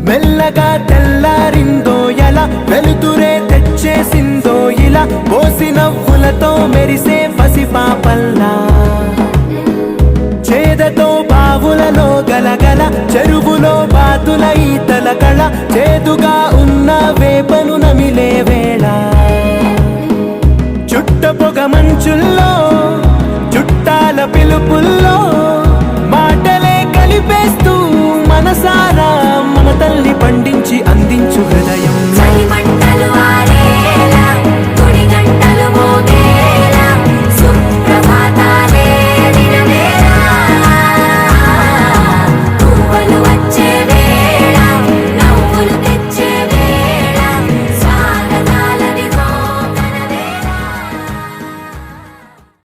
మెల్లగా తెల్లారిందో ఎలా, వెలుతురే తెచ్చేసిందో ఇలా, పోసి నవ్వులతో మెరిసే పసిపాపల్లా. చేదతో బావులలో గలగల, చెరువులో బాతుల ఈతల కళ, చేదుగా ఉన్న